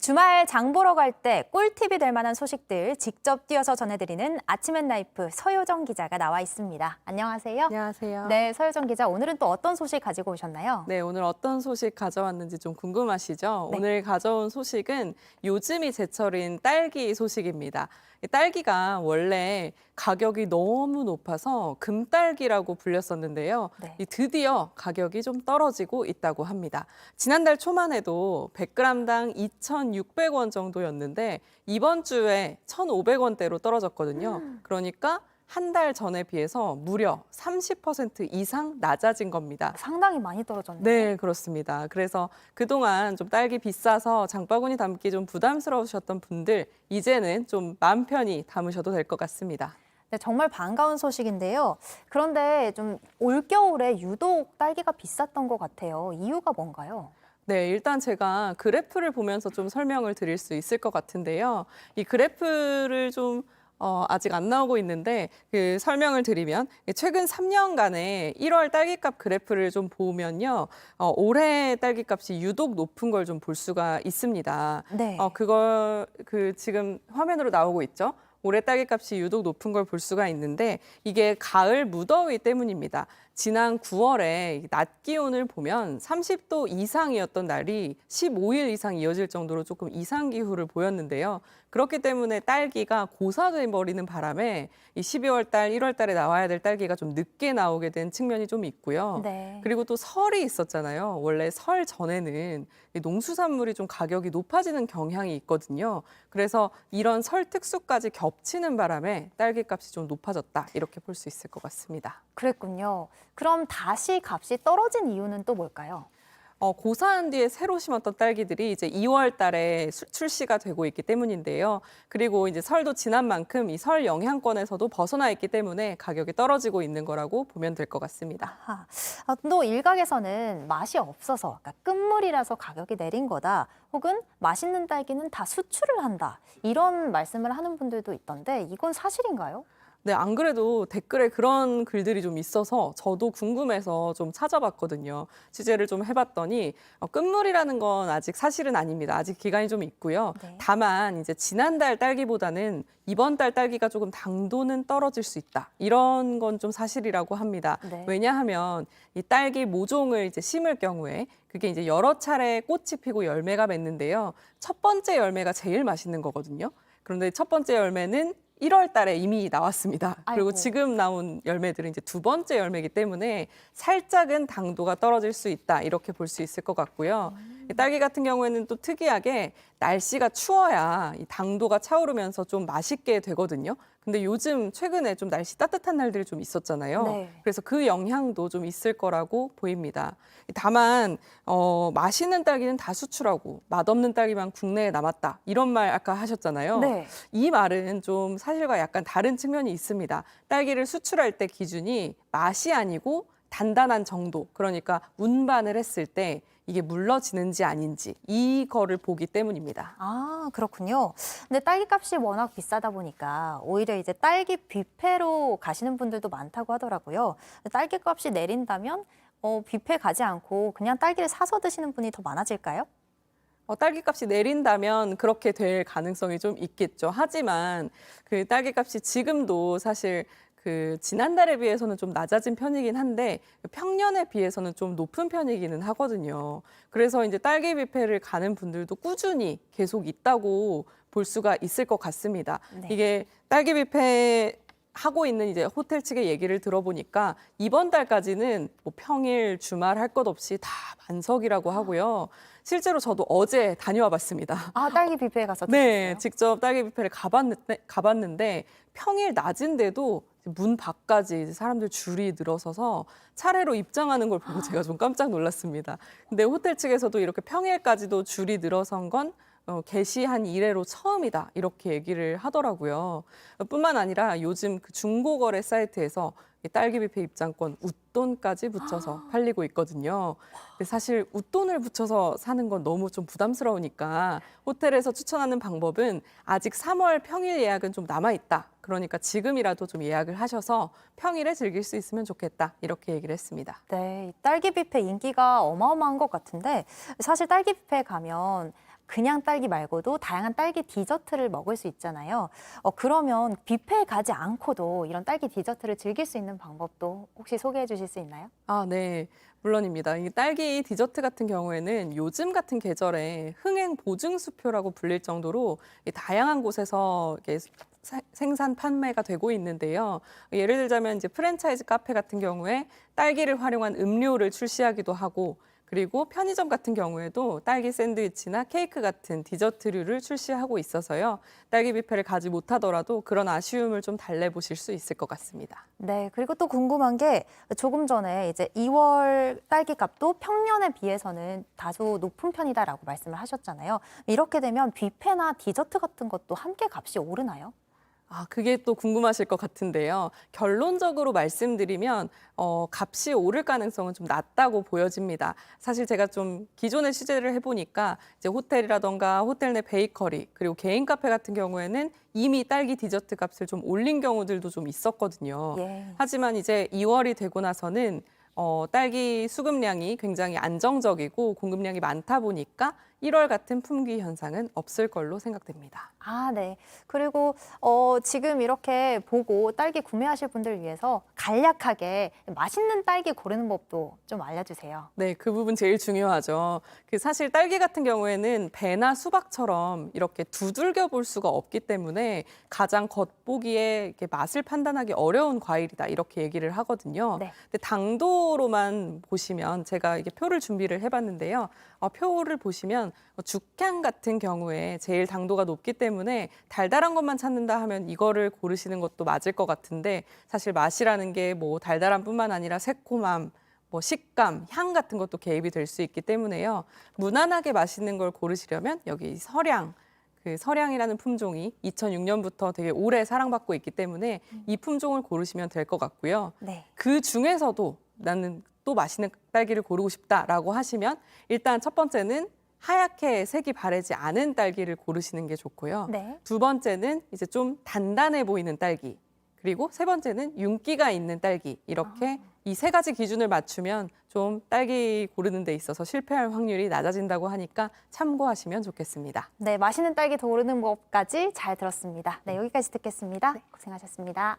주말 장 보러 갈 때 꿀팁이 될 만한 소식들 직접 뛰어서 전해드리는 아침앤라이프 서효정 기자가 나와 있습니다. 안녕하세요. 안녕하세요. 네, 서효정 기자, 오늘은 또 어떤 소식 가지고 오셨나요? 네, 오늘 어떤 소식 가져왔는지 좀 궁금하시죠? 네. 오늘 가져온 소식은 요즘이 제철인 딸기 소식입니다. 이 딸기가 원래 가격이 너무 높아서 금딸기라고 불렸었는데요. 네. 이 드디어 가격이 좀 떨어지고 있다고 합니다. 지난달 초만 해도 100g당 2,600원 정도였는데 이번 주에 1,500원대로 떨어졌거든요. 그러니까 한 달 전에 비해서 무려 30% 이상 낮아진 겁니다. 상당히 많이 떨어졌네요. 네, 그렇습니다. 그래서 그동안 좀 딸기 비싸서 장바구니 담기 좀 부담스러우셨던 분들, 이제는 좀 마음 편히 담으셔도 될 것 같습니다. 네, 정말 반가운 소식인데요. 그런데 좀 올겨울에 유독 딸기가 비쌌던 것 같아요. 이유가 뭔가요? 네, 일단 제가 그래프를 보면서 좀 설명을 드릴 수 있을 것 같은데요. 이 그래프를 좀 아직 안 나오고 있는데 그 설명을 드리면 최근 3년간의 1월 딸기값 그래프를 좀 보면요. 올해 딸기값이 유독 높은 걸 좀 볼 수가 있습니다. 네. 그걸 지금 화면으로 나오고 있죠. 올해 딸기값이 유독 높은 걸 볼 수가 있는데 이게 가을 무더위 때문입니다. 지난 9월에 낮 기온을 보면 30도 이상이었던 날이 15일 이상 이어질 정도로 조금 이상 기후를 보였는데요. 그렇기 때문에 딸기가 고사돼 버리는 바람에 이 12월 달, 1월 달에 나와야 될 딸기가 좀 늦게 나오게 된 측면이 좀 있고요. 네. 그리고 또 설이 있었잖아요. 원래 설 전에는 이 농수산물이 좀 가격이 높아지는 경향이 있거든요. 그래서 이런 설 특수까지 겹치는 바람에 딸기값이 좀 높아졌다. 이렇게 볼 수 있을 것 같습니다. 그랬군요. 그럼 다시 값이 떨어진 이유는 또 뭘까요? 고사한 뒤에 새로 심었던 딸기들이 이제 2월 달에 출시가 되고 있기 때문인데요. 그리고 이제 설도 지난 만큼 이 설 영향권에서도 벗어나 있기 때문에 가격이 떨어지고 있는 거라고 보면 될 것 같습니다. 아하. 또 일각에서는 맛이 없어서, 그러니까 끝물이라서 가격이 내린 거다. 혹은 맛있는 딸기는 다 수출을 한다. 이런 말씀을 하는 분들도 있던데 이건 사실인가요? 네, 안 그래도 댓글에 그런 글들이 좀 있어서 저도 궁금해서 좀 찾아봤거든요. 취재를 좀 해봤더니 끝물이라는 건 아직 사실은 아닙니다. 아직 기간이 좀 있고요. 네. 다만 이제 지난달 딸기보다는 이번 달 딸기가 조금 당도는 떨어질 수 있다. 이런 건 좀 사실이라고 합니다. 네. 왜냐하면 이 딸기 모종을 이제 심을 경우에 그게 이제 여러 차례 꽃이 피고 열매가 맺는데요. 첫 번째 열매가 제일 맛있는 거거든요. 그런데 첫 번째 열매는 1월 달에 이미 나왔습니다. 그리고 아이고. 지금 나온 열매들은 이제 두 번째 열매이기 때문에 살짝은 당도가 떨어질 수 있다. 이렇게 볼 수 있을 것 같고요. 이 딸기 같은 경우에는 또 특이하게 날씨가 추워야 이 당도가 차오르면서 좀 맛있게 되거든요. 근데 요즘 최근에 좀 날씨 따뜻한 날들이 좀 있었잖아요. 네. 그래서 그 영향도 좀 있을 거라고 보입니다. 다만 맛있는 딸기는 다 수출하고 맛없는 딸기만 국내에 남았다. 이런 말 아까 하셨잖아요. 네. 이 말은 좀 사실과 약간 다른 측면이 있습니다. 딸기를 수출할 때 기준이 맛이 아니고 단단한 정도, 그러니까 운반을 했을 때 이게 물러지는지 아닌지 이거를 보기 때문입니다. 아, 그렇군요. 근데 딸기 값이 워낙 비싸다 보니까 오히려 이제 딸기 뷔페로 가시는 분들도 많다고 하더라고요. 딸기 값이 내린다면 뷔페 가지 않고 그냥 딸기를 사서 드시는 분이 더 많아질까요? 딸기 값이 내린다면 그렇게 될 가능성이 좀 있겠죠. 하지만 그 딸기 값이 지금도 사실 그 지난달에 비해서는 좀 낮아진 편이긴 한데 평년에 비해서는 좀 높은 편이기는 하거든요. 그래서 이제 딸기 뷔페를 가는 분들도 꾸준히 계속 있다고 볼 수가 있을 것 같습니다. 네. 이게 딸기 뷔페 하고 있는 이제 호텔 측의 얘기를 들어보니까 이번 달까지는 뭐 평일, 주말 할 것 없이 다 만석이라고 하고요. 실제로 저도 어제 다녀와 봤습니다. 아, 딸기 뷔페에 가서 드셨어요? 네, 직접 딸기 뷔페를 가봤는데 평일 낮인데도 문 밖까지 이제 사람들 줄이 늘어서서 차례로 입장하는 걸 보고 제가 좀 깜짝 놀랐습니다. 근데 호텔 측에서도 이렇게 평일까지도 줄이 늘어선 건 개시한 이래로 처음이다 이렇게 얘기를 하더라고요. 뿐만 아니라 요즘 그 중고거래 사이트에서 이 딸기 뷔페 입장권 웃돈까지 붙여서 팔리고 있거든요. 근데 사실 웃돈을 붙여서 사는 건 너무 좀 부담스러우니까 호텔에서 추천하는 방법은 아직 3월 평일 예약은 좀 남아 있다. 그러니까 지금이라도 좀 예약을 하셔서 평일에 즐길 수 있으면 좋겠다. 이렇게 얘기를 했습니다. 네, 이 딸기 뷔페 인기가 어마어마한 것 같은데 사실 딸기 뷔페 가면 그냥 딸기 말고도 다양한 딸기 디저트를 먹을 수 있잖아요. 그러면 뷔페에 가지 않고도 이런 딸기 디저트를 즐길 수 있는 방법도 혹시 소개해 주실 수 있나요? 아, 네. 물론입니다. 이 딸기 디저트 같은 경우에는 요즘 같은 계절에 흥행 보증수표라고 불릴 정도로 이 다양한 곳에서 이렇게 생산 판매가 되고 있는데요. 예를 들자면 이제 프랜차이즈 카페 같은 경우에 딸기를 활용한 음료를 출시하기도 하고, 그리고 편의점 같은 경우에도 딸기 샌드위치나 케이크 같은 디저트류를 출시하고 있어서요. 딸기 뷔페를 가지 못하더라도 그런 아쉬움을 좀 달래보실 수 있을 것 같습니다. 네, 그리고 또 궁금한 게 조금 전에 이제 2월 딸기 값도 평년에 비해서는 다소 높은 편이다라고 말씀을 하셨잖아요. 이렇게 되면 뷔페나 디저트 같은 것도 함께 값이 오르나요? 아, 그게 또 궁금하실 것 같은데요. 결론적으로 말씀드리면 값이 오를 가능성은 좀 낮다고 보여집니다. 사실 제가 좀 기존에 취재를 해보니까 이제 호텔이라던가 호텔 내 베이커리 그리고 개인 카페 같은 경우에는 이미 딸기 디저트 값을 좀 올린 경우들도 좀 있었거든요. 예. 하지만 이제 2월이 되고 나서는 딸기 수급량이 굉장히 안정적이고 공급량이 많다 보니까 1월 같은 품귀 현상은 없을 걸로 생각됩니다. 아, 네. 그리고 지금 이렇게 보고 딸기 구매하실 분들 위해서 간략하게 맛있는 딸기 고르는 법도 좀 알려주세요. 네, 그 부분 제일 중요하죠. 그 사실 딸기 같은 경우에는 배나 수박처럼 이렇게 두들겨 볼 수가 없기 때문에 가장 겉보기에 이렇게 맛을 판단하기 어려운 과일이다 이렇게 얘기를 하거든요. 네. 근데 당도로만 보시면 제가 이게 표를 준비를 해봤는데요. 표를 보시면 죽향 같은 경우에 제일 당도가 높기 때문에 달달한 것만 찾는다 하면 이거를 고르시는 것도 맞을 것 같은데 사실 맛이라는 게 뭐 달달함뿐만 아니라 새콤함, 뭐 식감, 향 같은 것도 개입이 될 수 있기 때문에요. 무난하게 맛있는 걸 고르시려면 여기 서량, 그 서량이라는 품종이 2006년부터 되게 오래 사랑받고 있기 때문에 이 품종을 고르시면 될 것 같고요. 네. 그 중에서도 나는 또 맛있는 딸기를 고르고 싶다라고 하시면 일단 첫 번째는 하얗게 색이 바래지 않은 딸기를 고르시는 게 좋고요. 네. 두 번째는 이제 좀 단단해 보이는 딸기. 그리고 세 번째는 윤기가 있는 딸기. 이렇게 이 세 가지 기준을 맞추면 좀 딸기 고르는 데 있어서 실패할 확률이 낮아진다고 하니까 참고하시면 좋겠습니다. 네, 맛있는 딸기 고르는 법까지 잘 들었습니다. 네, 여기까지 듣겠습니다. 고생하셨습니다.